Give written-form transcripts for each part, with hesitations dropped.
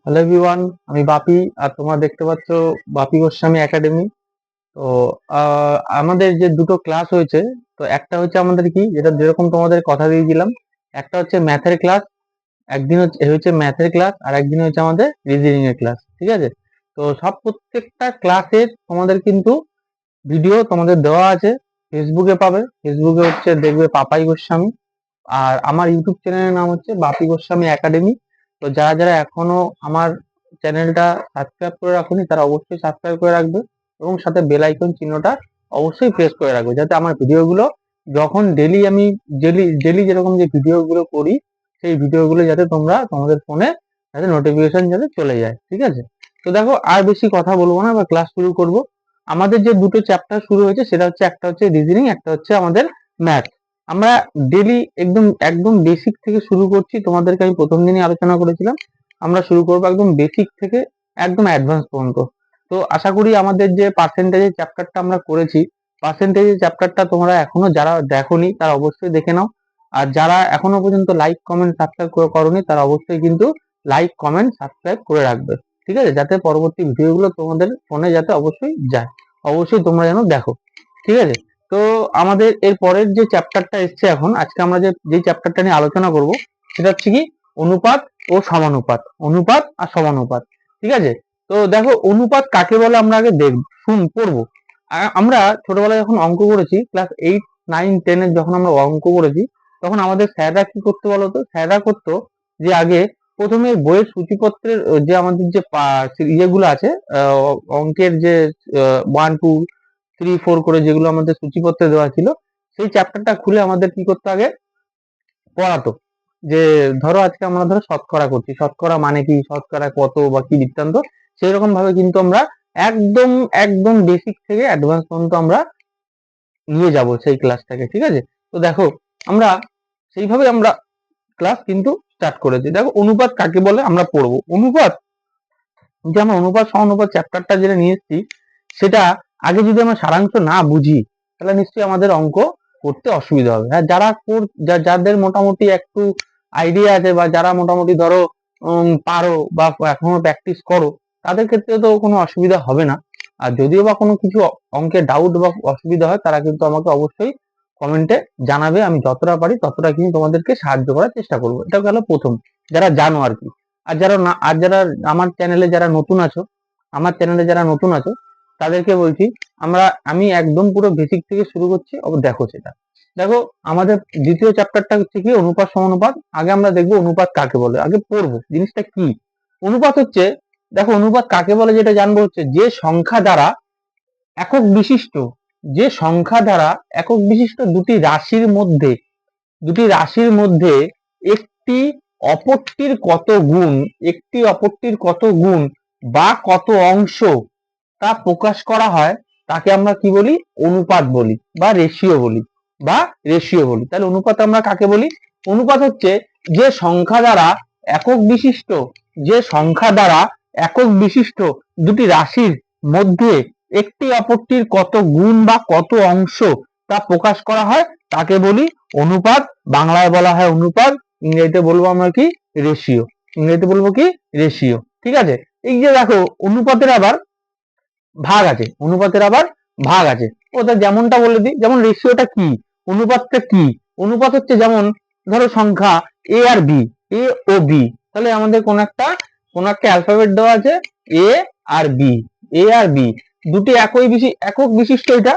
Hello everyone, আমি বাপি। আর তোমরা দেখতে পাচ্ছ বাপি গোস্বামী একাডেমি। তো আমাদের যে দুটো ক্লাস হয়েছে, তো একটা হচ্ছে আমাদের কি, যেটা যেরকম তোমাদের কথা দিয়েছিলাম, একটা হচ্ছে ম্যাথের ক্লাস। একদিন হচ্ছে ম্যাথের ক্লাস, আর একদিন হচ্ছে আমাদের রিজনিং এর ক্লাস, ঠিক আছে? তো সব প্রত্যেকটা ক্লাসের তোমাদের কিন্তু ভিডিও তোমাদের দেওয়া আছে, ফেসবুকে পাবে। ফেসবুকে হচ্ছে দেখবে পাপাই গোস্বামী, আর আমার ইউটিউব চ্যানেলের নাম হচ্ছে বাপি গোস্বামী একাডেমি। তো যারা যারা এখনো আমার চ্যানেলটা সাবস্ক্রাইব করে রাখুনি, তারা অবশ্যই সাবস্ক্রাইব করে রাখবে, এবং সাথে বেল আইকন চিহ্নটা অবশ্যই প্রেস করে রাখবে, যাতে আমার ভিডিওগুলো যখন ডেলি আমি ডেলি ডেলি যেরকম যে ভিডিওগুলো করি, সেই ভিডিওগুলো যাতে তোমরা তোমাদের ফোনে যাতে নোটিফিকেশন যাতে চলে যায়, ঠিক আছে? তো দেখো, আর বেশি কথা বলবো না, বা ক্লাস শুরু করব। আমাদের যে দুটো চ্যাপ্টার শুরু হয়েছে, সেটা হচ্ছে একটা হচ্ছে রিজনিং, একটা হচ্ছে আমাদের ম্যাথ। আমরা ডেলি একদম একদম বেসিক থেকে শুরু করছি। তোমাদেরকে আমি প্রথম দিনই আলোচনা করেছিলাম, আমরা শুরু করবো একদম বেসিক থেকে একদম অ্যাডভান্স পর্যন্ত। তো আশা করি আমাদের যে পার্সেন্টেজের চ্যাপ্টারটা আমরা করেছি, পার্সেন্টেজের চ্যাপ্টারটা তোমরা এখনো যারা দেখোনি তারা অবশ্যই দেখে নাও। আর যারা এখনো পর্যন্ত লাইক কমেন্ট সাবস্ক্রাইব করোনি, তারা অবশ্যই কিন্তু লাইক কমেন্ট সাবস্ক্রাইব করে রাখবে, ঠিক আছে? যাতে পরবর্তী ভিডিওগুলো তোমাদের ফোনে যাতে অবশ্যই যায়, অবশ্যই তোমরা যেন দেখো, ঠিক আছে? তো আমাদের এর পরের যে চ্যাপ্টারটা এসছে এখন, আজকে আমরা যে চ্যাপ্টারটা নিয়ে আলোচনা করব, সেটা হচ্ছে কি, অনুপাত ও সমানুপাত। অনুপাত আর সমানুপাত, ঠিক আছে? তো দেখো, অনুপাত কাকে বলে আমরা আগে পড়বো। আমরা ছোটবেলায় যখন অঙ্ক করেছি, ক্লাস 8, 9, 10 এর যখন আমরা অঙ্ক করেছি, তখন আমাদের স্যাররা কি করতে বলতো? স্যাররা করতো যে আগে প্রথমে বইয়ের সূচিপত্রের যে আমাদের যে ইয়েগুলো আছে, অঙ্কের যে 1, 2, 3, 4 করে যেগুলো আমাদের সূচিপত্রে দেওয়া ছিল, সেই চ্যাপ্টারটা খুলে আমাদের কি করতে আগে পড়াতো। যে ধরো আজকে আমরা ধরো শতকরা করছি, শতকরা মানে কি, শতকরা কত বা কি বৃত্তান্ত, সেই রকম ভাবে কিন্তু আমরা একদম একদম বেসিক থেকে অ্যাডভান্স পর্যন্ত আমরা নিয়ে যাব সেই ক্লাসটাকে, ঠিক আছে? তো দেখো, আমরা সেইভাবে আমরা ক্লাস কিন্তু স্টার্ট করেছি। দেখো, অনুপাত কাকে বলে আমরা পড়বো। অনুপাত, যে আমরা অনুপাত সমানুপাত চ্যাপ্টারটা যেটা নিয়ে এসেছি, সেটা আগে যদি আমরা সারাংশ না বুঝি, তাহলে নিশ্চয়ই আমাদের অঙ্ক করতে অসুবিধা হবে। হ্যাঁ, যাদের মোটামুটি একটু আইডিয়া আছে, বা যারা মোটামুটি ধরো পারো বা এখনো প্র্যাকটিস করো, তাদের ক্ষেত্রে তো কোনো অসুবিধা হবে না। আর যদিও বা কোনো কিছু অঙ্কে ডাউট বা অসুবিধা হয়, তারা কিন্তু আমাকে অবশ্যই কমেন্টে জানাবে। আমি যতটা পারি ততটা কিন্তু তোমাদেরকে সাহায্য করার চেষ্টা করবো। এটা গেল প্রথম, যারা জানো আর কি। আর যারা আমার চ্যানেলে যারা নতুন আছো, তাদেরকে বলছি, আমি একদম পুরো বেসিক থেকে শুরু করছি। দেখো সেটা, দেখো, আমাদের দ্বিতীয় চ্যাপ্টারটা হচ্ছে কি, অনুপাত সমানুপাত। আগে আমরা দেখবো অনুপাত কাকে বলে, আগে পড়বো জিনিসটা কি। অনুপাত হচ্ছে, দেখো, অনুপাত কাকে বলে যেটা জানবো হচ্ছে, যে সংখ্যা দ্বারা একক বিশিষ্ট, দুটি রাশির মধ্যে একটি অপরটির কত গুণ বা কত অংশ তা প্রকাশ করা হয়, তাকে আমরা কি বলি? অনুপাত বলি, বা রেশিও বলি। তাহলে অনুপাত আমরা কাকে বলি? অনুপাত হচ্ছে যে সংখ্যা দ্বারা একক বিশিষ্ট যে সংখ্যা দ্বারা একক বিশিষ্ট দুটি রাশির মধ্যে একটি অপরটির কত গুণ বা কত অংশ তা প্রকাশ করা হয়, তাকে বলি অনুপাত। বাংলায় বলা হয় অনুপাত, ইংরেজিতে বলবো আমরা কি? রেশিও। ঠিক আছে? এই যে দেখো, অনুপাতের আবার ভাগ আছে। ওটা যেমনটা বলে দিই, যেমন রেশিওটা কি, অনুপাতটা কি। অনুপাত হচ্ছে, যেমন ধরো সংখ্যা এ আর বি, এ ও বি, তাহলে আমাদের কোন একটা অ্যালফাবেট দেওয়া আছে, এ আর বি। দুটি একক বিশিষ্ট এটা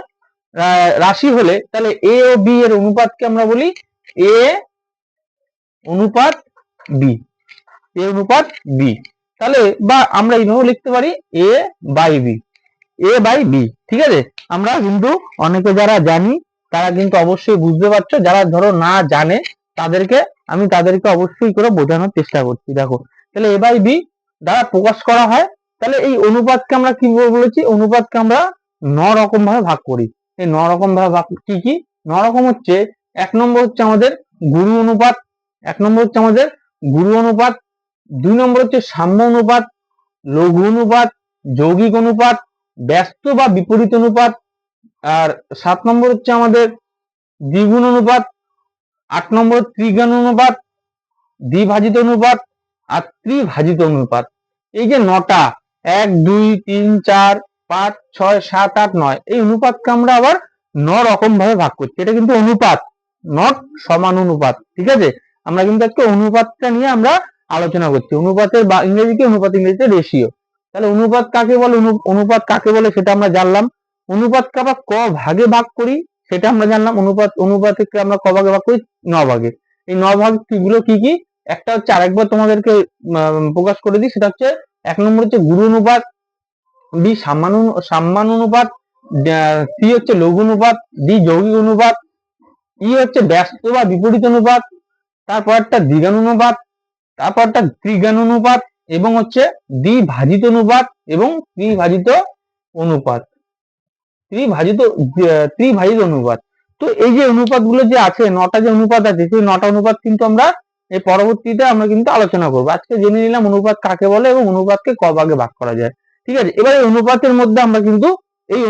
রাশি হলে, তাহলে এ ও বি এর অনুপাতকে আমরা বলি এ অনুপাত বি। তাহলে, বা আমরা এইভাবে লিখতে পারি এ বাই বি। ঠিক আছে? আমরা কিন্তু অনেকে যারা জানি, তারা কিন্তু অবশ্যই বুঝতে পারছো। যারা ধরো না জানে, তাদেরকে অবশ্যই করে বোঝানোর চেষ্টা করছি। দেখো, তাহলে এ বাই বি দ্বারা প্রকাশ করা হয়। তাহলে এই অনুপাতকে আমরা কি বলেছি? অনুপাতকে আমরা 9 রকম ভাবে ভাগ করি। এই 9 রকম ভাবে ভাগ কি কি? 9 রকম হচ্ছে, 1 নম্বর হচ্ছে আমাদের গুরু অনুপাত, 2 নম্বর হচ্ছে সাম্য অনুপাত, লঘু অনুপাত, যৌগিক অনুপাত, ব্যস্ত বা বিপরীত অনুপাত। আর 7 নম্বর হচ্ছে আমাদের দ্বিগুণ অনুপাত, 8 নম্বর ত্রিগুণ অনুপাত, দ্বিভাজিত অনুপাত, আর ত্রিভাজিত অনুপাত। এই যে নটা, 1 2 3 4 5 6 7 8 9, এই অনুপাতকে আমরা আবার 9 রকম ভাবে ভাগ করছি। এটা কিন্তু অনুপাত, নট সমানুপাত। ঠিক আছে, আমরা কিন্তু আজকে অনুপাতটা নিয়ে আমরা আলোচনা করছি। অনুপাতের বা ইংরেজিতে অনুপাত, ইংরেজিতে রেশিও। তাহলে অনুপাত কাকে বলে, অনুপাত কাকে বলে সেটা আমরা জানলাম। অনুপাতকে আবার ক ভাগে ভাগ করি সেটা আমরা জানলাম। অনুপাতকে আমরা ক ভাগে ভাগ করি, 9 ভাগে। এই 9 ভাগ গুলো কি কি, একটা হচ্ছে আরেকবার তোমাদেরকে প্রকাশ করে দিই, সেটা হচ্ছে 1 নম্বর হচ্ছে গুরু অনুপাত, বি সাম্যানুপাত, সি হচ্ছে লঘু অনুপাত, ডি যৌগিক অনুপাত, ই হচ্ছে ব্যস্ত বা বিপরীত অনুপাত, তারপরটা দ্বিগুণানুপাত, তারপরটা ত্রিগুণানুপাত, এবং হচ্ছে দ্বিভাজিত অনুপাত এবং ত্রিভাজিত অনুপাত, ত্রিভাজিত ত্রিভাজিত অনুপাত। তো এই যে অনুপাত গুলো যে আছে, 9টা যে অনুপাত আছে, সেই 9টা অনুপাত কিন্তু আমরা এই পরবর্তীতে আমরা কিন্তু আলোচনা করবো। আজকে জেনে নিলাম অনুপাত কাকে বলে এবং অনুপাতকে ক ভাগে ভাগ করা যায়। ঠিক আছে, এবার এই অনুপাতের মধ্যে আমরা কিন্তু এই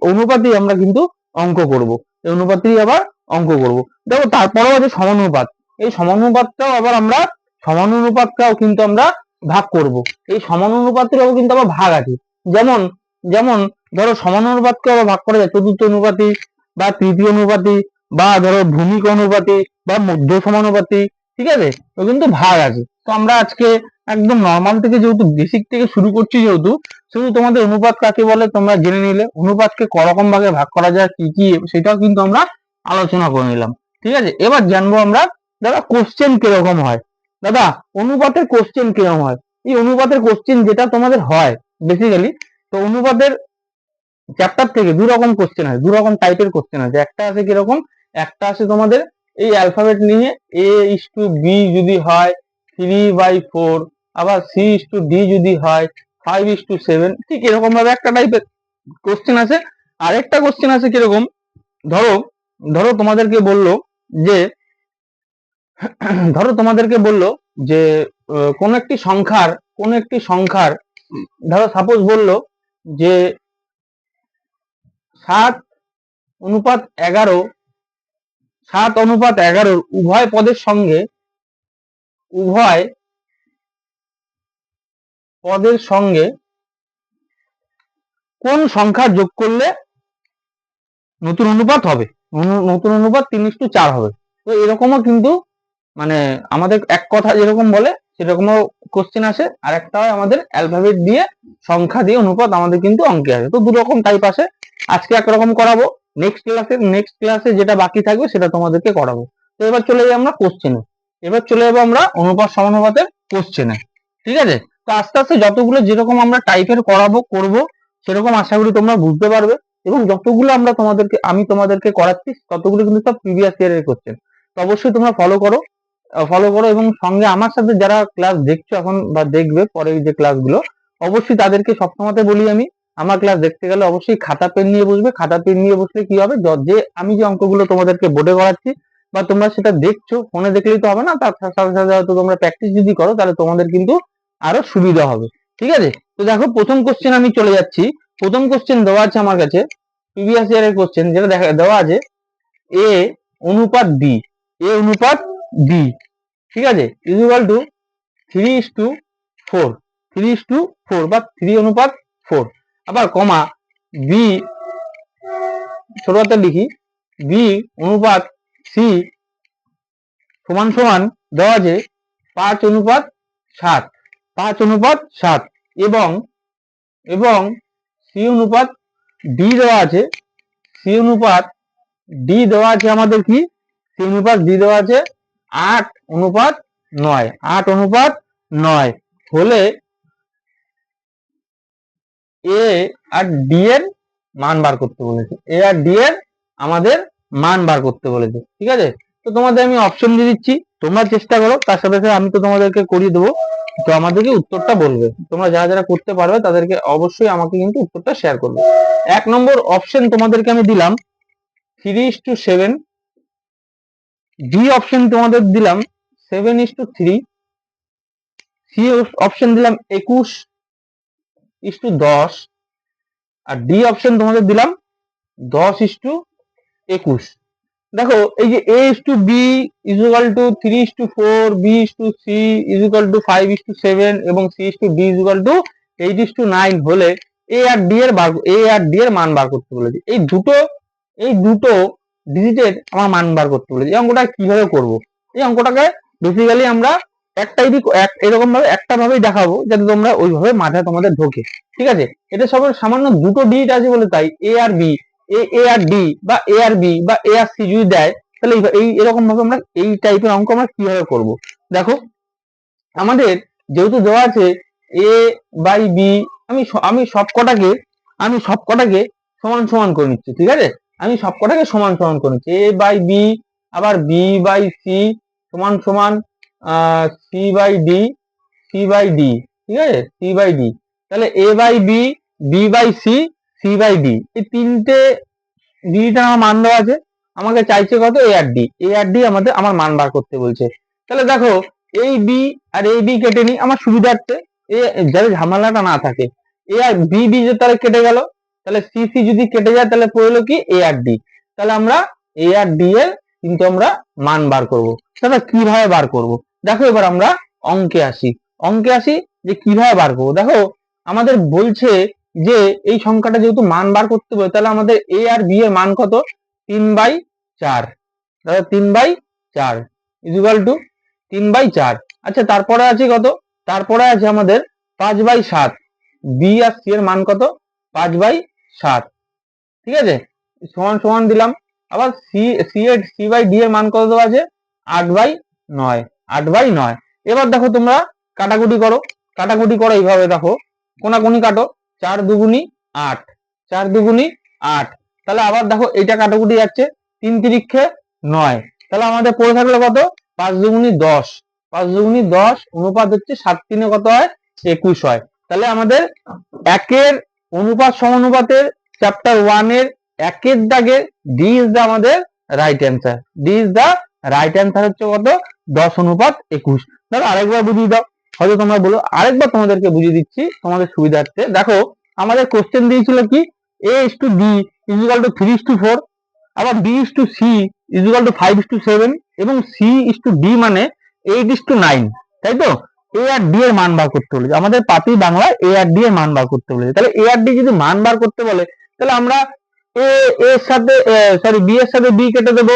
অনুপাতেই আমরা কিন্তু অঙ্ক করব। এই অনুপাতেই আবার অঙ্ক করব। দেখো তারপরেও আছে সমানুপাত। এই সমানুপাতটাও আবার আমরা সমানুপাতটাও কিন্তু আমরা ভাগ করব। এই সমানুপাতেরও কিন্তু আবার ভাগ আছে। যেমন যেমন ধরো সমানুপাতকে আবার ভাগ করা যায় চতুর্থ অনুপাতি বা তৃতীয় অনুপাতি, বা ধরো ভূমিক অনুপাতি বা মধ্য সমানুপাতি। ঠিক আছে, তো কিন্তু ভাগ আছে। তো আমরা আজকে একদম নর্মাল থেকে, যেহেতু বেসিক থেকে শুরু করছি, যেহেতু শুধু তোমাদের অনুপাত কাকে বলে তোমরা জেনে নিলে, অনুপাতকে করকম ভাগে ভাগ করা যায় কি কি, সেটাও কিন্তু আমরা আলোচনা করে নিলাম। ঠিক আছে, এবার জানবো আমরা দাদা কোশ্চেন কিরকম হয়। দাদা অনুপাতের কোশ্চেন কিরকম হয়। এই অনুপাতের কোশ্চেন যেটা তোমাদের হয় বেসিক্যালি, তো অনুপাতের চ্যাপ্টার থেকে দু রকম কোশ্চেন আছে, দু রকম টাইপের কোশ্চেন আছে। একটা আছে কিরকম, একটা আছে তোমাদের এই অ্যালফাবেট নিয়ে a:b যদি হয় 3/4, আবার c:d যদি হয় 5:7, ঠিক এরকম ভাবে একটা টাইপের কোশ্চেন আছে। আরেকটা কোশ্চেন আছে কিরকম, ধরো ধরো তোমাদেরকে বললো যে ধরো তোমাদেরকে বললো যে কোন একটি সংখ্যার ধরো সাপোজ বললো যে 7:11, 7:11 উভয় পদের সঙ্গে কোন সংখ্যা যোগ করলে নতুন অনুপাত হবে, নতুন অনুপাত 3:4 হবে। তো এরকমও কিন্তু মানে আমাদের এক কথা যেরকম বলে সেরকমও কোশ্চেন আসে। আর একটা হয় আমাদের অ্যালফাবেট দিয়ে সংখ্যা দিয়ে অনুপাত আমাদের কিন্তু অঙ্কে আসে। তো দু রকম টাইপ আসে। আজকে একরকম করাবো, নেক্সট ক্লাসে যেটা বাকি থাকবে সেটা তোমাদেরকে করাবো। তো এবার চলে যাই আমরা কোশ্চেনে, এবার চলে যাবো আমরা অনুপাত সমানুপাতের কোশ্চেনে। ঠিক আছে, তো আস্তে আস্তে যতগুলো যেরকম আমরা টাইপের করবো সেরকম আশা করি তোমরা বুঝতে পারবে। এবং যতগুলো আমি তোমাদেরকে করাচ্ছি ততগুলো কিন্তু সব প্রিভিয়াস ইয়ারের কোশ্চেন। তো অবশ্যই তোমরা ফলো করো এবং সঙ্গে আমার সাথে যারা ক্লাস দেখছো এখন বা দেখবে পরে যে ক্লাসগুলো, অবশ্যই তাদেরকে সবসময় বলি আমি, আমার ক্লাস দেখতে গেলে অবশ্যই খাতা পেন নিয়ে বসবে। খাতা পেন নিয়ে বসলে কি হবে, যে আমি যে অঙ্কগুলো তোমাদেরকে বোর্ডে করাচ্ছি বা তোমরা সেটা দেখছো, ফোনে দেখলেই তো হবে না, তার সাথে সাথে হয়তো তোমরা প্র্যাকটিস যদি করো তাহলে তোমাদের কিন্তু আরো সুবিধা হবে। ঠিক আছে, তো দেখো প্রথম কোশ্চেন আমি চলে যাচ্ছি। প্রথম কোশ্চেন দেওয়া আছে আমার কাছে, প্রিভিয়াস ইয়ারের কোশ্চেন, যেটা দেওয়া আছে এ অনুপাত বি, এ অনুপাত বি, ঠিক আছে, ইকুয়াল টু 3:4, 3:4 বা 3:4। আবার কমা বি, ছোট হাতে লিখি, বি অনুপাত সি সমান সমান দেওয়া আছে 5:7, 5:7, এবং এবং সি অনুপাত ডি দেওয়া আছে, সি অনুপাত ডি দেওয়া আছে আমাদের কি, সি অনুপাত ডি দেওয়া আছে 8:9, 8:9 হলে এ আর ডি এর মান বার করতে বলেছে, এ আর ডি এর আমাদের মান বার করতে বলেছে। ঠিক আছে, তো তোমাদের আমি অপশন দিয়ে দিচ্ছি, তোমরা চেষ্টা করো, তার সাথে সাথে আমি তো তোমাদেরকে করিয়ে দেবো। তো আমাদেরকে উত্তরটা বলবে, তোমরা যারা যারা করতে পারবে তাদেরকে অবশ্যই আমাকে কিন্তু উত্তরটা শেয়ার করবে। 1 নম্বর অপশন তোমাদেরকে আমি দিলাম 3:7, বি অপশন তোমাদের দিলাম 7:3, সি অপশন দিলাম 21:10, আর ডি অপশন তোমাদের দিলাম 10:21। দেখো এই যে a is to b is equal to 3 is to 4, b is to c is equal to 5 is to 7 এবং c is to d is equal to 8 is to 9 হলে a R d এর মান বার করতে বলেছে। এই দুটো ডিজিটের আমার মান বার করতে বলেছে। এই অঙ্কটা কিভাবে করব? এই অঙ্কটাকে বেসিক্যালি আমরা এরকম ভাবে একটা ভাবেই দেখাবো যাতে তোমরা ওইভাবে মাথায় তোমাদের ঢোকে। ঠিক আছে, এটা সব সামান্য দুটো ডিজিট আছে বলে তাই এ আর বি, এ আর ডি বা এ আর বি বা এ আর সি যদি দেয় তাহলে এই এরকম ভাবে আমরা এই টাইপের অঙ্ক আমরা কিভাবে করব। দেখো আমাদের যেহেতু দেওয়া আছে এ বাই বি, আমি সবকটাকে সমান সমান করে নিচ্ছি। ঠিক আছে, আমি সবকটাকে সমান সমান করে নিচ্ছি। এ বাই বি, আবার বি বাই সি সমান সমান C by D, C by D. ঠিক আছে, সি বাই ডি, তাহলে A by B, B by C, C by D, এই তিনটে ডিটা আমার মান দেওয়া আছে। আমাকে চাইছে কত? এ আর ডি আমার মান বার করতে বলছে। তাহলে দেখো এই বি আর এই বি কেটে নি আমার সুবিধার্থে, যাতে ঝামেলাটা না থাকে। এ আর বি বি যে তাহলে কেটে গেল, তাহলে সি সি যদি কেটে যায় তাহলে পড়লো কি এ আর ডি। তাহলে আমরা এ আর ডি এর কিন্তু আমরা মান বার করব। তাহলে কিভাবে বার করব? দেখো এবার আমরা অঙ্কে আসি যে কিভাবে বার করবো। দেখো আমাদের বলছে যে এই সংখ্যাটা যেহেতু মান বার করতে হবে তাহলে আমাদের এ আর বি এর মান কত? 3/4। তাহলে 3/4 ইকুয়াল টু 3/4। আচ্ছা তারপরে আছে কত? তারপরে আছে আমাদের 5/7। বি আর সি এর মান কত? 5/7। ঠিক আছে, সমান সমান দিলাম। আবার সি বাই ডি এর মান কত দেওয়া আছে? 8/9। 8/9। এবার দেখো তোমরা কাটাকুটি করো এইভাবে। দেখো কোনাকুনি কাটো, 4 দুগুনি 8, 4 দুগুনি 8। তাহলে আবার দেখো এটা কাটাকুটি যাচ্ছে, 3 তিরিক্ষে 9। তাহলে আমাদের পড়ে থাকলো কত? 5 দুগুনি 10, 5 দুগুনি 10 অনুপাত হচ্ছে 7 3 কত হয়? 21 হয়। তাহলে আমাদের একের অনুপাত সমানুপাতের চ্যাপ্টার 1 এর একের দাগের ডি ইজ দা আমাদের right answer. D is the right answer হচ্ছে কত? 10/21। তাহলে আরেকবার বুঝিয়ে দাও, হয়তো তোমরা বলো আরেকবার তোমাদেরকে বুঝিয়ে দিচ্ছি তোমাদের সুবিধার্থে। দেখো আমাদের কোশ্চেন দিয়েছিল কি A is to B is equal to 3 is to 4, আবার B is to C is equal to 5 is to 7 এবং সি ইস টু ডি মানে 8 ইস টু 9। তাই তো? এ আর ডি এর মান বার করতে বলেছে আমাদের পাতি বাংলায়, এ আর ডি এর মান বার করতে বলেছে। তাহলে এ আর ডি যদি মান বার করতে বলে তাহলে আমরা এ এর সাথে বি এর সাথে বি কেটে দেবো,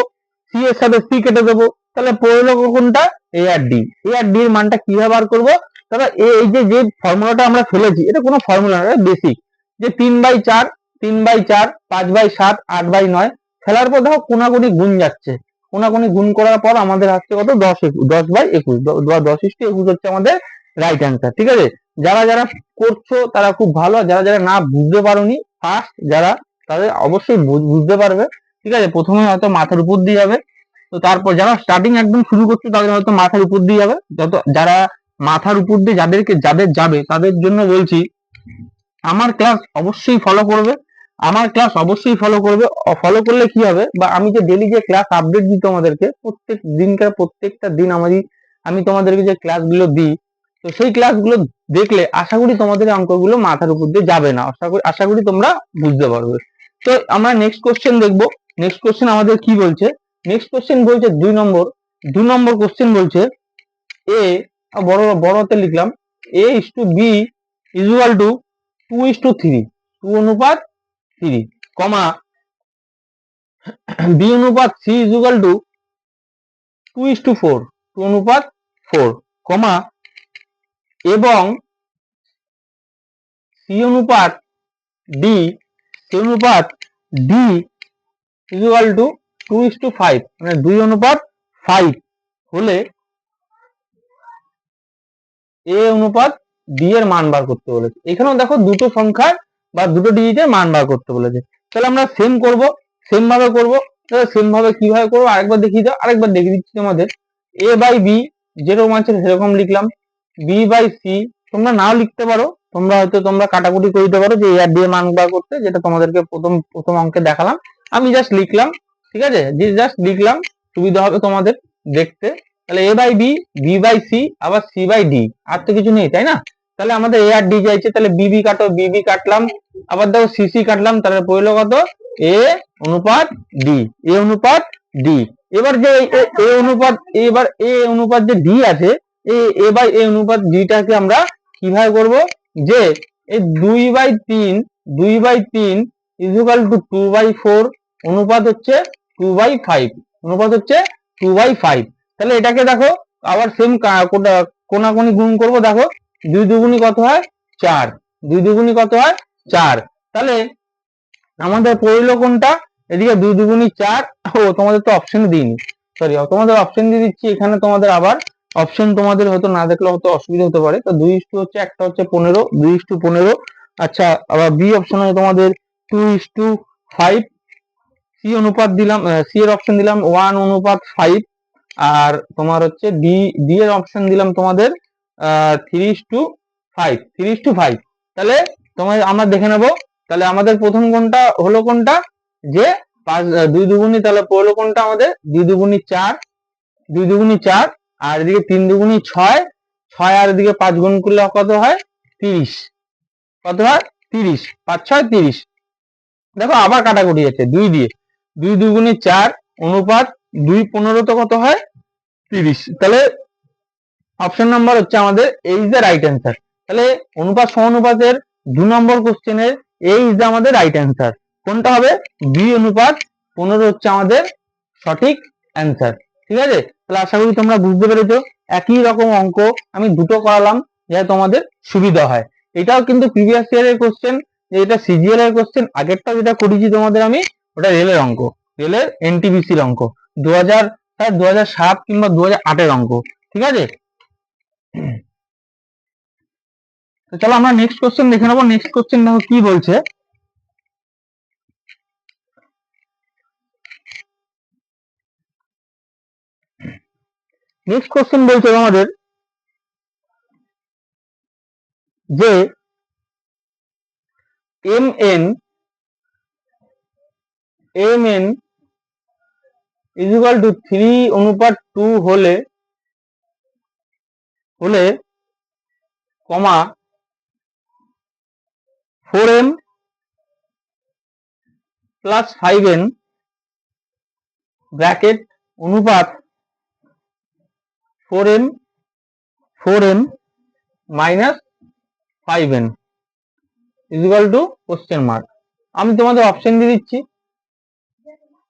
সি এর সাথে সি কেটে দেবো। তাহলে পড়লো কোনটা? এ আর ডি। এ আর ডি এর মানটা কিভাবে বার করবো? তাহলে এই যে ফর্মুলাটা আমরা ফেলেছি এটা কোনো ফর্মুলা নয়, বেসিক। যে 3/4, 3/4, 5/7, 8/9 ফেলার পর দেখো কোনাকুনি গুণ যাচ্ছে। কোনাকুনি গুণ করার পর আমাদের আসছে কত? 10/21। 10/21 হচ্ছে আমাদের রাইট অ্যান্সার। ঠিক আছে, যারা যারা করছো তারা খুব ভালো, যারা যারা না বুঝতে পারোনি ফার্স্ট যারা, তাদের অবশ্যই বুঝতে পারবে। ঠিক আছে, প্রথমে হয়তো মাথার উপর দিয়ে যাবে, তো তারপর যারা স্টার্টিং একদম শুরু করছে তাদের হয়তো মাথার উপর দিয়ে যাবে। যারা মাথার উপর দিয়ে যাদের যাবে তাদের জন্য বলছি আমার ক্লাস অবশ্যই ফলো করবে। ফলো করলে কি হবে, বা আমি যে ডেলি যে ক্লাস আপডেট দিই তোমাদেরকে, প্রত্যেকটা দিন আমি তোমাদেরকে যে ক্লাসগুলো দিই, তো সেই ক্লাসগুলো দেখলে আশা করি তোমাদের অঙ্কগুলো মাথার উপর দিয়ে যাবে না। আশা করি তোমরা বুঝতে পারবে। তো আমরা নেক্সট কোশ্চেন দেখবো। নেক্সট কোশ্চেন আমাদের কি বলছে? নেক্সট কোশ্চেন বলছে 2 নম্বর কোশ্চেন বলছে এ, বড় বড় হাতে লিখলাম, A is to B is equal to 2:3, 2:3, comma B অনুপাত C is equal to 2:4, 2:4, comma এবং সি অনুপাত ডি ইজ ইকুয়াল টু 2:5, মানে 2:5 হলে এ অনুপাত বি এর মান বার করতে বলেছে। এখানেও দেখো দুটো সংখ্যার বা দুটো ডিজিটের মান বার করতে বলেছে। তাহলে আমরা সেম ভাবে করবো। তাহলে সেম ভাবে কিভাবে করবো আরেকবার দেখিয়ে দিচ্ছি তোমাদের। এ বাই বি যেরকম আছে সেরকম লিখলাম, বি বাই সি তোমরা নাও লিখতে পারো, তোমরা কাটাকুটি করে দিতে পারো যে এ আর ডি এর মান বার করতে, যেটা তোমাদেরকে প্রথম অঙ্কে দেখালাম। আমি জাস্ট লিখলাম। ঠিক আছে, জাস্ট লিখলাম, সুবিধা হবে তোমাদের দেখতে। তাহলে A by B, B by C, আবার সি বাই ডি, আর তো কিছু নেই তাই না? তাহলে আমাদের এ আর ডি চাইছে, তাহলে বিবি কাটো, বিবি কাটলাম, আবার দেখো সিসি কাটলাম, তাহলে পড়লো কত? এ অনুপাত ডি, এ অনুপাত ডি। এবার যে এ অনুপাত, এবার এ অনুপাত যে ডি আছে, এ বাই এ অনুপাত ডিটাকে আমরা কিভাবে করব, যে এই 2/3, 2/3 ইকুয়াল টু 2/4 অনুপাত হচ্ছে 2/5, অনুপাত হচ্ছে 2/5। তাহলে এটাকে দেখো আবার সেম কোনাকুনি গুণ করব। দেখো 2 দুগুনি কত হয় 4, 2 দুগুনি কত হয় 4। তাহলে আমাদের পড়লো কোনটা, এদিকে 2 দুগুনি 4। ও তোমাদের তো অপশন দিইনি, সরি, তোমাদের অপশন দিয়ে দিচ্ছি এখানে। তোমাদের আবার অপশন তোমাদের হয়তো না দেখলে হয়তো অসুবিধা হতে পারে। তো 2 হচ্ছে, একটা হচ্ছে 15, 2:15। আচ্ছা, আবার বি অপশন আছে তোমাদের 2:5। সি অনুপাত দিলাম, সি এর অপশন দিলাম 1:5। আর তোমার হচ্ছে ডি, ডি এর অপশন দিলাম তোমাদের 3:5, 3:5। তাহলে তোমার আমরা দেখে নেব। তাহলে আমাদের প্রথম কোনটা হলো, কোনটা, যে 2 দুগুনি, তাহলে পড়লো কোনটা আমাদের 2 দুগুনি 4, 2 দুগুনি 4। আর এদিকে 3 দুগুনি 6, 6 আর এদিকে 5 গুণ করলে কত হয় 30, কত হয় 30, 5 6 30। দেখো আবার কাটাকুটি আছে 2 দিয়ে, 2 দুগুনি 4 অনুপাত 2 15 তো কত হয় 30। তাহলে অপশন নাম্বার হচ্ছে আমাদের এই ইজ দ্য রাইট অ্যান্সার। তাহলে অনুপাত সমানুপাতের 2 নম্বর কোশ্চেনের এই ইজ দ্য আমাদের রাইট অ্যান্সার। কোনটা হবে, বি অনুপাত 15 হচ্ছে আমাদের সঠিক অ্যান্সার। ঠিক আছে, তাহলে আশা করি তোমরা বুঝতে পেরেছো। একই রকম অঙ্ক আমি দুটো করালাম যাতে তোমাদের সুবিধা হয়। এটাও কিন্তু প্রিভিয়াস ইয়ারের কোশ্চেন, এটা সিজিএল এর কোশ্চেন। আগেরটা যেটা করেছি তোমাদের আমি, ওটা রেলের অঙ্ক, রেলের এনটিপিসির অঙ্ক, 2007 কিংবা 2008 অঙ্ক। ঠিক আছে, তো চলো আমরা নেক্সট কোশ্চেন দেখে নেবো। নেক্সট কোশ্চেন দেখো কি বলছে। নেক্সট কোশ্চেন বলছে আমাদের যে এম এন ইকুয়াল টু 3:2 হলে কমা 4m প্লাস 5n ব্র্যাকেট অনুপাত 4m minus 5n equal to question mark. আমি তোমাদের অপশন দিয়ে দিচ্ছি।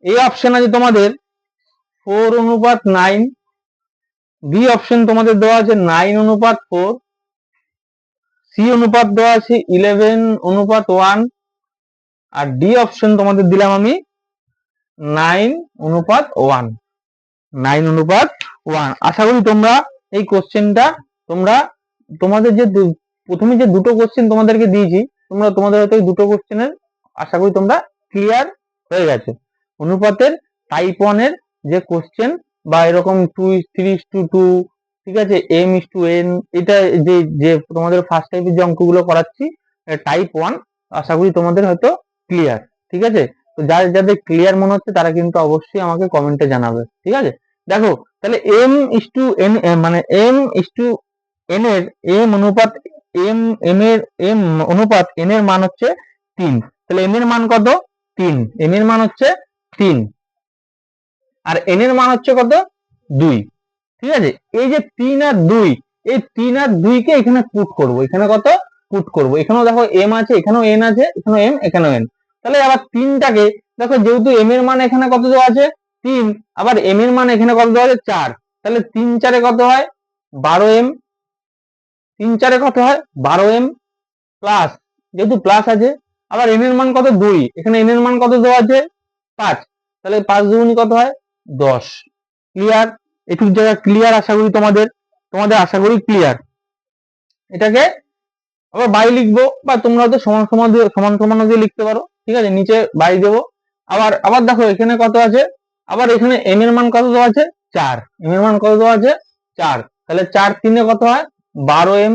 এই অপশন আছে তোমাদের 4:9, বি অপশন তোমাদের দেওয়া আছে 9:4, সি অনুপাত দেওয়া আছে 11:1, আর ডি অপশন তোমাদের দিলাম আমি 9:1, 9:1। আশা করি তোমরা এই কোশ্চেনটা, তোমরা তোমাদের যে প্রথমে যে দুটো কোশ্চেন তোমাদেরকে দিয়েছি, তোমাদের হয়তো এই দুটো কোশ্চেনের আশা করি তোমরা ক্লিয়ার হয়ে গেছে। অনুপাতের টাইপ 1 এর যে কোশ্চেন, বা এরকম 2:3:2, ঠিক আছে, m:n, এটা যে যে তোমাদের ফার্স্ট টাইপের যে অঙ্কগুলো করাচ্ছি টাইপ 1, আশা করি তোমাদের হয়তো ক্লিয়ার। ঠিক আছে, তো যাদের ক্লিয়ার মনে হচ্ছে তারা কিন্তু অবশ্যই আমাকে কমেন্টে জানাবে। ঠিক আছে, দেখো তাহলে m:n, মানে m:n এর m অনুপাত m অনুপাত n এর মান হচ্ছে 3। তাহলে m এর মান কত 3, m এর মান হচ্ছে 3, আর n এর মান হচ্ছে কত 2। ঠিক আছে, এই যে 3 আর 2, এই 3 আর 2 কে এখানে পুট করব, এখানে কত পুট করব। এখানেও দেখো m আছে, এখানেও n আছে, এখানেও m, এখানেও n। তাহলে আবার 3টাকে দেখো, যেহেতু m এর মান এখানে কত দেওয়া আছে 3, আবার m এর মান এখানে কত দেওয়া আছে 4। তাহলে 3 4 কত হয় 12m, 3 4 কত হয় 12m প্লাস, যেহেতু প্লাস আছে, আবার m এর মান কত 2, এখানে n এর মান কত দেওয়া আছে 5। তাহলে 5 দুগুণি কত হয় 10। ক্লিয়ার, এটুক জায়গা ক্লিয়ার আশা করি তোমাদের আশা করি ক্লিয়ার। এটাকে আবার বাই লিখবো, বা তোমরা তো সমান সমান দিয়ে সমান সমান দিয়ে লিখতে পারো। ঠিক আছে, নিচে বাই দেবো। আবার আবার দেখো এখানে কত আছে, আবার এখানে m এর মান কত দেওয়া আছে 4, m এর মান কত দেওয়া আছে 4। তাহলে 4 3 কত হয় 12m।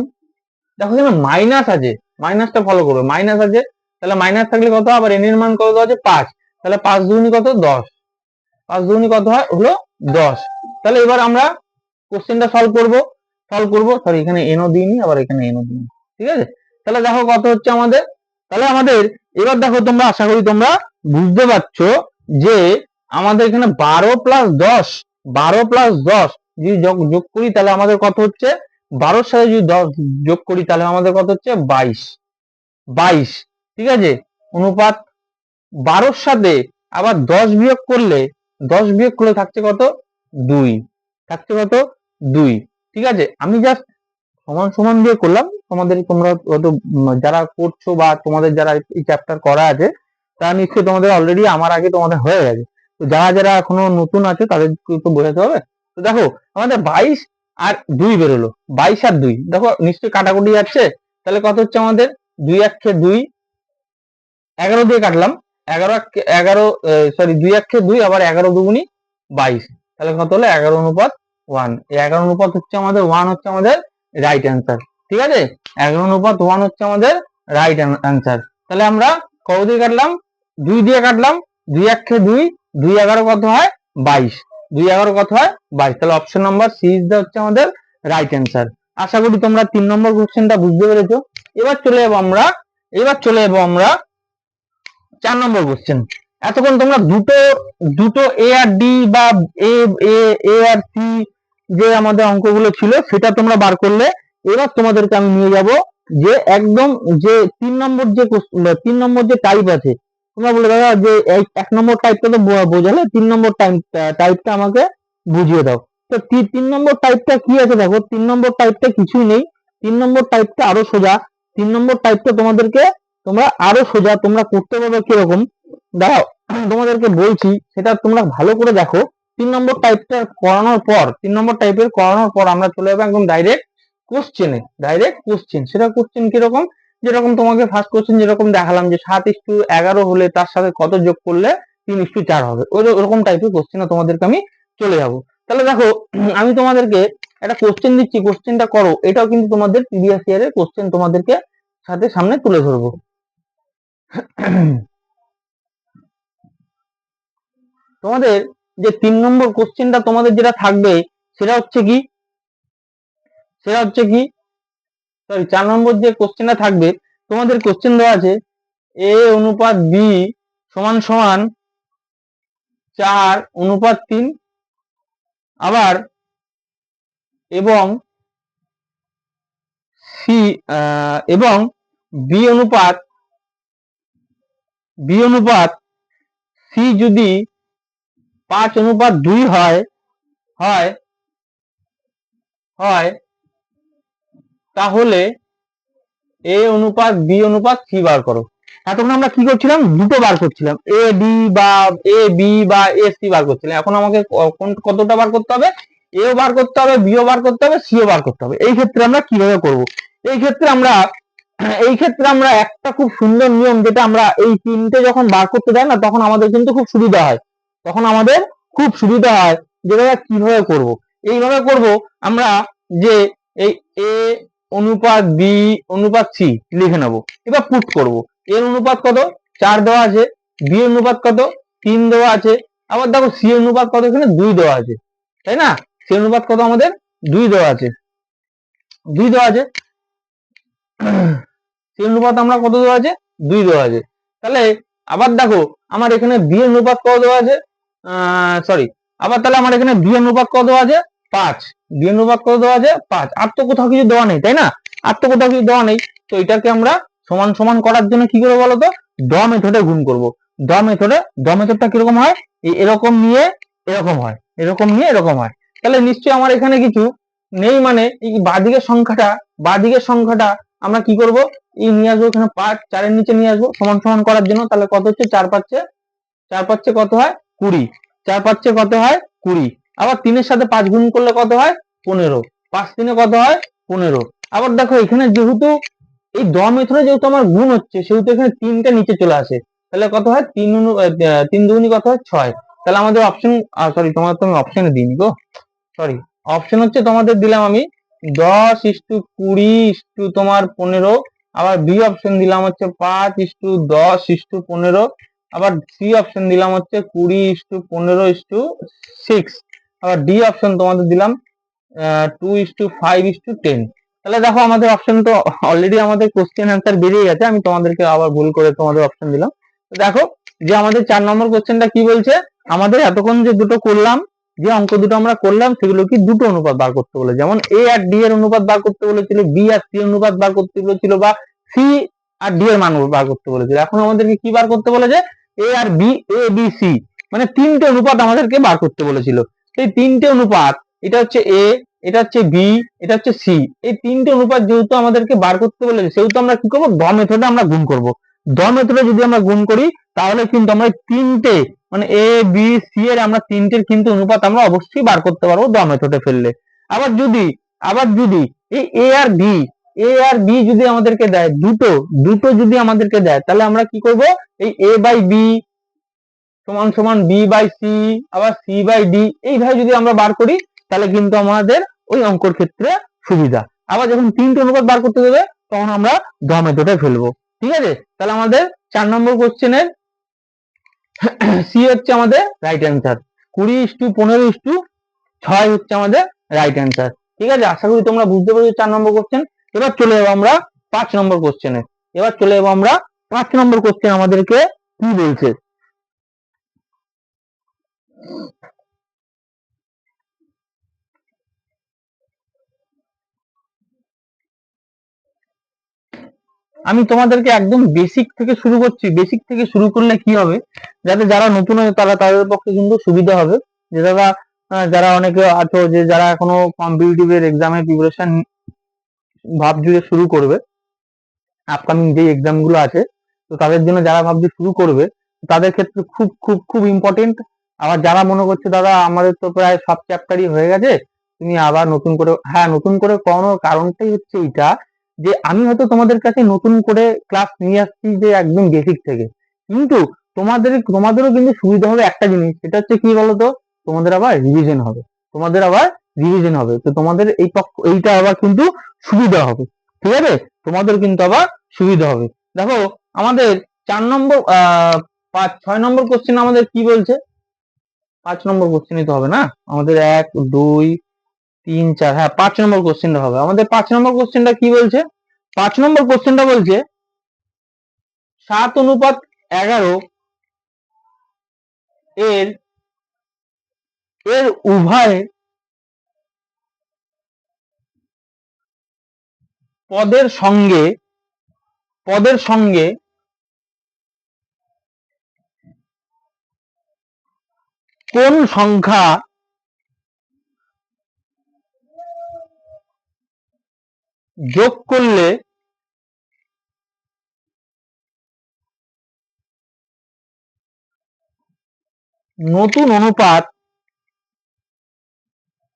দেখো এখানে মাইনাস আছে, মাইনাসটা ফলো করবে, মাইনাস আছে। তাহলে মাইনাস থাকলে কত, আবার n এর মান কত দেওয়া আছে 5। তাহলে 5 দুগুণি কত 10, 5 দুগুণি কত হয় হলো 10। তাহলে এবার আমরা কোশ্চেনটা সলভ করব, সরি এখানে এনও দিইনি, আবার এখানে এনও দিইনি। ঠিক আছে, তাহলে দেখো কত হচ্ছে আমাদের। তাহলে আমাদের এবার দেখো তোমরা, আশা করি তোমরা বুঝতে পারছো যে আমাদের এখানে 12+10, 12+10 যদি যোগ করি তাহলে আমাদের কত হচ্ছে, 12-র সাথে যদি 10 যোগ করি তাহলে আমাদের কত হচ্ছে 22, 22, ঠিক আছে। অনুপাত 12-র সাথে আবার 10 বিয়োগ করলে, 10 বিয়োগ করলে থাকছে কত, 2, থাকছে কত, 2, ঠিক আছে। আমি জাস্ট সমান সমান দিয়ে করলাম, তোমরা হয়তো যারা করছো বা তোমাদের যারা এই চ্যাপ্টার করা আছে তারা নিশ্চয়ই তোমাদের অলরেডি আমার আগে তোমাদের হয়ে গেছে। তো যারা যারা এখনো নতুন আছে তাদের তো বোঝাতে হবে। তো দেখো আমাদের 22 আর 2 বেরোলো, 22 আর 2 দেখো নিশ্চয়ই কাটাকুটি যাচ্ছে, তাহলে কত হচ্ছে আমাদের 2 1 2, 11 দিয়ে কাটলাম, 11 সরি 2 1 2, আবার 11 দুগুণি 22, তাহলে কত হলো 11:1। এই 11:1 হচ্ছে আমাদের 1 হচ্ছে আমাদের রাইট অ্যান্সার, ঠিক আছে। 11:1 হচ্ছে আমাদের রাইট অ্যান্সার। তাহলে আমরা কত দিয়ে কাটলাম, 2 দিয়ে কাটলাম, 2 1 2, 2 11 কত হয় 22, 2 11 কত হয় 22, তাহলে option number C is the হচ্ছে আমাদের রাইট অ্যান্সার। আশা করি তোমরা 3 নম্বর কোশ্চেনটা বুঝতে পেরেছো। এবার চলে যাবো আমরা 4 নম্বর কোশ্চেন। এতক্ষণ তোমরা দুটো এ আর ডি বা এ এ আর সি যে আমাদের অঙ্কগুলো ছিল সেটা তোমরা বার করলে। এবার তোমাদেরকে আমি নিয়ে যাব যে একদম যে 3 নম্বর যে 3 নম্বর যে টাইপ আছে, তোমরা বলে দাদা যে এই 1 নম্বর টাইপটা তো বোঝালে, 3 নম্বর টাইপটা আমাকে বুঝিয়ে দাও। তো 3 নম্বর টাইপটা কি আছে দেখো, 3 নম্বর টাইপটা কিছুই নেই, 3 নম্বর টাইপটা আরো সোজা। 3 নম্বর টাইপটা তোমরা আরো সোজা তোমরা করতে পারবে কিরকম, দাঁড়াও তোমাদেরকে বলছি, সেটা তোমরা ভালো করে দেখো। 3 নম্বর টাইপটা করানোর পর, 3 নম্বর টাইপের করানোর পর আমরা চলে যাবো একদম ডাইরেক্ট কোশ্চেন। সেটা কোশ্চেন কিরকম, যেরকম তোমাকে ফার্স্ট কোশ্চেন যেরকম দেখালাম যে 7:11 হলে তার সাথে কত যোগ করলে 3:4 হবে, ওরকম টাইপের কোশ্চেন তোমাদেরকে আমি চলে যাব। তাহলে দেখো আমি তোমাদেরকে একটা কোশ্চেন দিচ্ছি, কোশ্চেনটা করো। এটাও কিন্তু তোমাদের প্রিভিয়াস ইয়ারের কোশ্চেন তোমাদেরকে সাথে সামনে তুলে ধরবো। তোমাদের যে 3 নম্বর কোশ্চেনটা তোমাদের যেটা থাকবে সেটা হচ্ছে কি, সরি 4 নম্বর যে কোশ্চেনটা থাকবে, তোমাদের কোশ্চেন দেওয়া আছে এ অনুপাত বি সমান সমান 4:3, আবার এবং সি এবং বি অনুপাত সি যদি 5:2 হয় হয় হয় তাহলে এ অনুপাত বি অনুপাত সি বার করো। এতক্ষণ আমরা কি করছিলাম, দুটো বার করছিলাম, এ বি বা এ বি বা এ সি বার করছিলাম। এখন আমাকে কতটা বার করতে হবে, এও বার করতে হবে, বিও বার করতে হবে, সিও বার করতে হবে। এই ক্ষেত্রে আমরা কিভাবে করব, এই ক্ষেত্রে আমরা একটা খুব সুন্দর নিয়ম, যেটা আমরা এই তিনটে যখন বার করতে দেয় না তখন আমাদের কিন্তু খুব সুবিধা হয়, যেটা কিভাবে করব, এইভাবে করব আমরা, যে এই এ অনুপাত বি অনুপাত সি লিখে নেব। এবার পুট করব, এর অনুপাত কত 4 দেওয়া আছে, বি অনুপাত কত 3 দেওয়া আছে, আবার দেখো সি অনুপাত কত এখানে 2 দেওয়া আছে, তাই না। সি অনুপাত কত আমাদের 2 দেওয়া আছে, সি অনুপাত আমরা কত দেওয়া আছে 2 দেওয়া আছে। তাহলে আবার দেখো আমার এখানে বি অনুপাত কত দেওয়া আছে, সরি আবার তাহলে আমার এখানে বি অনুপাত কত দেওয়া আছে 5, বি অনুপাত কত দেওয়া আছে 5, আর তো কোথাও কিছু দেওয়া নেই, তাই না, আর তো কোথাও কিছু দেওয়া নেই। তো এটাকে আমরা সমান সমান করার জন্য কি করে বলতো, ড মেথডে গুণ করব। ড মেথডটা কিরকম হয়, এরকম নিয়ে এরকম হয়, তাহলে নিশ্চয়ই আমার এখানে কিছু নেই, মানে এই বাঁদিকের সংখ্যাটা আমরা কি করব, এই নিয়ে আসবো এখানে 5, 4-এর নিচে নিয়ে আসবো সমান সমান করার জন্য। তাহলে কত হচ্ছে 4 5 কত হয় 20, 4 5 কত হয় 20, আবার 3-এর সাথে 5 গুণ করলে কত হয় 15, 5 3 কত হয় 15। আবার দেখো এখানে যেহেতু এই ড মেথডে যেহেতু আমার গুণ হচ্ছে, সেহেতু এখানে 3টা নিচে চলে আসে, তাহলে কত হয় 3 দুগুণী কত হয় 6। তাহলে আমাদের অপশন, সরি তোমার তো আমি অপশনে দিইনি গো, সরি, অপশন হচ্ছে তোমাদের দিলাম আমি 10:20 তোমার 15, আবার বি অপশন দিলাম হচ্ছে 5:10:15, আবার সি অপশন দিলাম হচ্ছে 20:15:6, আবার ডি অপশন তোমাদের দিলাম 2:5:10। তাহলে দেখো আমাদের অপশন তো অলরেডি আমাদের কোশ্চেন অ্যান্সার বেরিয়ে গেছে, আমি তোমাদেরকে আবার ভুল করে তোমাদের অপশন দিলাম। দেখো যে আমাদের 4 নম্বর কোশ্চেনটা কি বলছে, আমাদের এতক্ষণ যে দুটো করলাম, যে অঙ্ক দুটো আমরা করলাম, সেগুলো কি দুটো অনুপাত বার করতে বলে, যেমন এ আর ডি এর অনুপাত বার করতে বলেছিল, বি আর সি এর অনুপাত বার করতে বলেছিল, বা সি আর ডি এর মান বার করতে বলেছিল। এখন আমাদেরকে কি বার করতে বলেছে? এ আর বি, এ বি সি, মানে তিনটে অনুপাত আমাদেরকে বার করতে বলেছিল। এই তিনটে অনুপাত, এটা হচ্ছে এ, এটা হচ্ছে বি, এটা হচ্ছে সি, এই তিনটে অনুপাত যেহেতু আমাদেরকে বার করতে বলেছে, সেহেতু আমরা কি করবো? ড মেথডে আমরা গুণ করব। ড মেথডে যদি আমরা গুণ করি, তাহলে কিন্তু আমরা তিনটে, মানে এ বি সি এর আমরা তিনটের কিন্তু অনুপাত আমরা অবশ্যই বার করতে পারবো ড মেথডে ফেললে। আবার যদি এই এ আর বি যদি আমাদেরকে দেয়, দুটো দুটো যদি আমাদেরকে দেয়, তাহলে আমরা কি করব? এই এ বাই বি সমান সমান বি বাই সি, আবার সি বাই ডি, এইভাবে যদি আমরা বার করি, তাহলে কিন্তু আমাদের ওই অঙ্কর ক্ষেত্রে সুবিধা। আবার যখন তিনটে অনুপাত বার করতে দেবে, তখন আমরা ড মেথডে ফেলবো। ঠিক আছে? তাহলে আমাদের 4 নম্বর কোশ্চেনের সি হচ্ছে আমাদের রাইট অ্যান্সার। 20:15:6 হচ্ছে আমাদের রাইট অ্যান্সার। ঠিক আছে? আশা করি তোমরা বুঝতে পেরেছো 4 নম্বর কোশ্চেন। এবার চলে যাবো আমরা 5 নম্বর কোশ্চেনে। আমাদেরকে কি বলছে? আমি তোমাদেরকে একদম বেসিক থেকে শুরু করছি। বেসিক থেকে শুরু করলে কি হবে, যাতে যারা নতুন হয় তারা, তাদের পক্ষে কিন্তু সুবিধা হবে। যে দাদা, যারা অনেকে আছো যে যারা এখনো কম্পিটিটিভ এর এক্সামের প্রিপারেশন ভাবছি যে শুরু করবে, আপকামিং যে এক্সাম গুলো আছে, তো তাদের জন্য যারা ভাবছে শুরু করবে, তাদের ক্ষেত্রে খুব খুব খুব ইম্পর্টেন্ট। আবার যারা মনে করছে দাদা আমাদের তো প্রায় সব চ্যাপ্টারই হয়ে গেছে, তুমি আবার নতুন করে, হ্যাঁ, নতুন করে করানোর কারণটাই হচ্ছে এইটা, যে আমি হয়তো তোমাদের কাছে নতুন করে ক্লাস নিয়ে আসছি যে একদম বেসিক থেকে, কিন্তু তোমাদেরও কিন্তু সুবিধা হবে একটা জিনিস, সেটা হচ্ছে কি বলতো? তোমাদের আবার রিভিশন হবে। তো তোমাদের এইটা আবার কিন্তু সুবিধা হবে। ঠিক আছে? তোমাদের কিন্তু আবার সুবিধা হবে। দেখো, আমাদের 4 নম্বর 6 নম্বর কোশ্চেন আমাদের কি বলছে? 5 নম্বর কোশ্চেনই তো হবে না আমাদের, 1 2 3 4, হ্যাঁ 5 নম্বর কোশ্চেনটা হবে আমাদের। 5 নম্বর কোশ্চেনটা কি বলছে? 5 নম্বর কোশ্চেনটা বলছে 7:11 এর এর উভয় পদের সঙ্গে কোন সংখ্যা যোগ করলে নতুন অনুপাত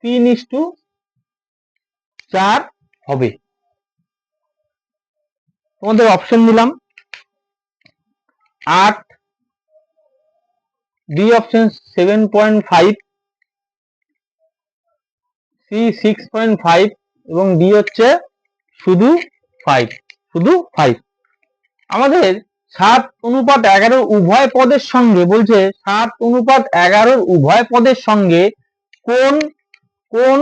3:4 হবে? তোমাদের অপশন দিলাম 8, বি অপশন 7.5, সি 6.5, এবং ডি হচ্ছে শুধু 5। আমাদের 7:11 উভয় পদের সঙ্গে বলছে, 7:11 উভয় পদের সঙ্গে কোন কোন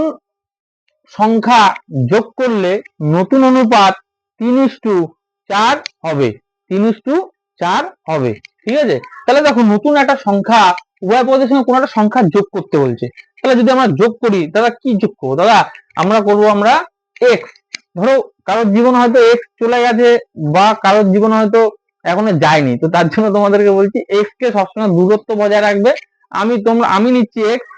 সংখ্যা যোগ করলে নতুন অনুপাত 3:4 হবে। 3:4 হবে। ঠিক আছে? তাহলে দেখো, নতুন একটা সংখ্যা, উভয় পদের সঙ্গে কোন একটা সংখ্যা যোগ করতে বলছে। তাহলে যদি আমরা যোগ করি, দাদা কি যোগ করবো? দাদা আমরা এক্স। ধরো কারোর জীবনে হয়তো এক্স চলে গেছে, বা কারোর জীবনে হয়তো এখনো যায়নি, তো তার জন্য তোমাদেরকে বলছি এক্স কে সবসময় দূরত্ব বজায় রাখবে। আমি নিচ্ছি এক্স,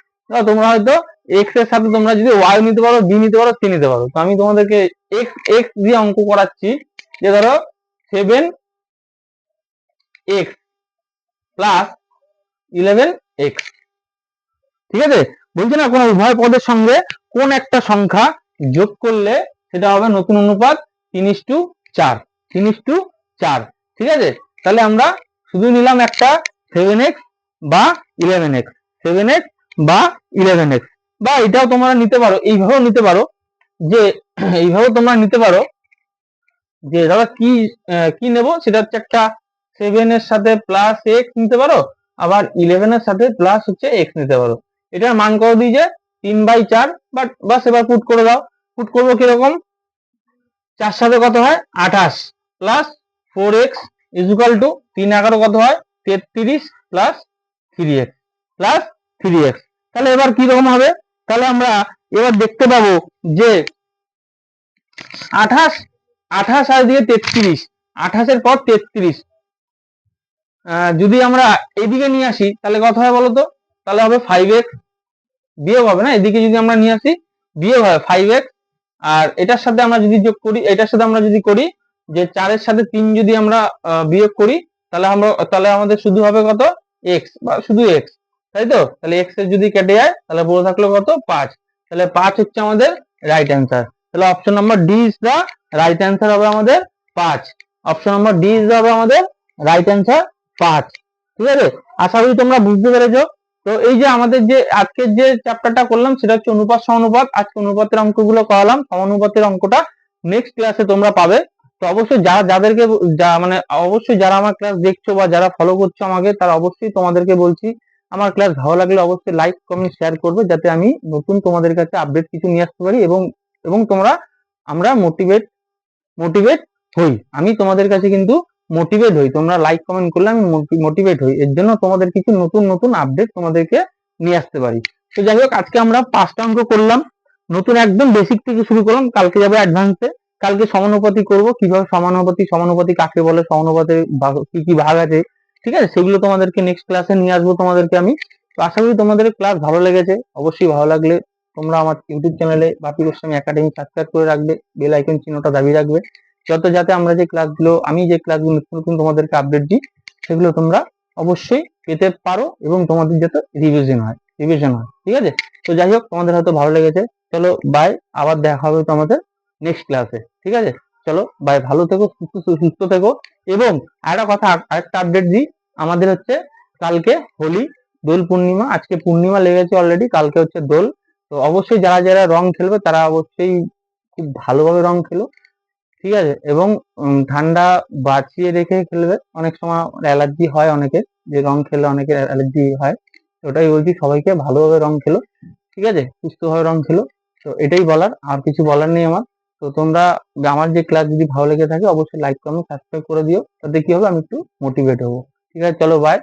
তোমরা হয়তো এক্স এর সাথে তোমরা যদি ওয়াই নিতে পারো, বি নিতে পারো, সি নিতে পারো। তো আমি তোমাদেরকে এক্স এক্স দিয়ে অঙ্ক করাচ্ছি, যে ধরো 7x প্লাস 11x। ঠিক আছে? বলছি না, কোন উভয় পদের সঙ্গে কোন একটা সংখ্যা যোগ করলে সেটা হবে নতুন অনুপাত 3:4। 3:4। ঠিক আছে? তাহলে আমরা শুধু নিলাম একটা 7x বা 11x, 7x বা 11x, বা এটাও তোমরা নিতে পারো, এইভাবেও নিতে পারো, যে দাদা কি নেব, সেটা হচ্ছে একটা 7 এর সাথে প্লাস এক্স নিতে পারো, আবার 11 এর সাথে প্লাস হচ্ছে এক্স নিতে পারো। এটার মান করে দিই যে 3/4, বাট বাস এবার পুট করে দাও। পুট করবো কিরকম? 4 সাথে কত হয়? 28 plus 4x is equal to 3 11 কত হয়? 33 প্লাস 3x। Plus 3x। তাহলে এবার কি রকম হবে, তাহলে আমরা এবার দেখতে পাবো যে 28 28 আর দিয়ে 33, 28-এর পর 33 যদি আমরা এদিকে নিয়ে আসি তাহলে কত হয় বলতো, তাহলে হবে 5x, বিয়োগ হবে না, এদিকে যদি আমরা নিয়ে আসি বিয়োগ হয় 5x। আর এটার সাথে আমরা যদি যোগ করি, এটার সাথে আমরা যদি করি যে 4-এর সাথে 3 যদি আমরা বিয়োগ করি তাহলে আমাদের শুধু হবে কত, x বা শুধু x, তাই তো। তাহলে x এর যদি কেটে যায় তাহলে পুরো থাকলো কত, 5। তাহলে 5 হচ্ছে আমাদের রাইট অ্যান্সার। তাহলে option number D is the right answer হবে আমাদের 5। অপশন নাম্বার ডি ইজ হবে আমাদের রাইট অ্যান্সার 5। ঠিক আছে, আশা করি তোমরা বুঝতে পেরেছো। তো এই যে আমাদের যে আজকের যে চ্যাপ্টারটা করলাম সেটা হচ্ছে অনুপাত সমানুপাত। আজকে অনুপাতের অঙ্কগুলো করালাম, সমানুপাতের অঙ্কটা নেক্সট ক্লাসে তোমরা পাবে। তো অবশ্যই যাদেরকে মানে অবশ্যই যারা আমার ক্লাস দেখছো বা যারা ফলো করছো আমাকে, তারা অবশ্যই তোমাদেরকে বলছি আমার ক্লাস ভালো লাগলে অবশ্যই লাইক কমেন্ট শেয়ার করবে, যাতে আমি নতুন তোমাদের কাছে আপডেট কিছু নিয়ে আসতে পারি এবং এবং আমরা মোটিভেট হই। আমি তোমাদের কাছে কিন্তু মোটিভেট হই, তোমরা লাইক কমেন্ট করলে আমি মোটিভেট হই, এর জন্য তোমাদের কিছু নতুন নতুন আপডেট তোমাদেরকে নিয়ে আসতে পারি। তো যাই হোক, আজকে আমরা 5টা অঙ্ক করলাম, নতুন একদম বেসিক থেকে শুরু করলাম, কালকে যাবে অ্যাডভান্সে। কালকে সমানুপাতি করব, কিভাবে সমানুপাতি কাকে বলে, সমানুপাতের কি কি ভাগ আছে, ঠিক আছে, সেগুলো তোমাদেরকে নেক্সট ক্লাসে নিয়ে আসবো তোমাদেরকে আমি। তো আশা করি তোমাদের ক্লাস ভালো লেগেছে। অবশ্যই ভালো লাগলে তোমরা আমার ইউটিউব চ্যানেলে বাপি গোস্বামী একাডেমি সাবস্ক্রাইব করে রাখবে, বেল আইকন চিহ্নটা দাবিয়ে রাখবে, যাতে আমরা যে ক্লাসগুলো, আমি যে ক্লাসগুলো নতুন নতুন তোমাদেরকে আপডেট দিই সেগুলো তোমরা অবশ্যই পেতে পারো এবং তোমাদের যাতে রিভিশন হয়। ঠিক আছে, তো যাই হোক, তোমাদের হয়তো ভালো লেগেছে। চলো বাই, আবার দেখা হবে তোমাদের নেক্সট ক্লাসে। ঠিক আছে, চলো বাই, ভালো থেকো, সুস্থ থেকো। এবং আরেকটা আপডেট দিই, আমাদের হচ্ছে কালকে হোলি, দোল পূর্ণিমা, আজকে পূর্ণিমা লেগেছে অলরেডি, কালকে হচ্ছে দোল। তো অবশ্যই যারা যারা রং খেলবে তারা অবশ্যই খুব ভালোভাবে রং খেলো, ঠিক আছে, এবং ঠান্ডা বাঁচিয়ে রেখে খেলবে। অনেক সময় অ্যালার্জি হয় অনেকের, যে রং খেলে অনেকের অ্যালার্জি হয়, তো ওটাই বলছি সবাইকে ভালোভাবে রং খেলো, ঠিক আছে, সুস্থভাবে রং খেলো। তো এটাই বলার, আর কিছু বলার নেই আমার। তো তোমরা আমার যে ক্লাস যদি ভালো লেগে থাকে অবশ্যই লাইক কমেন্ট সাবস্ক্রাইব করে দিও, তাতে কি হবে, আমি একটু মোটিভেট হবো। ঠিক আছে, চলো বাই।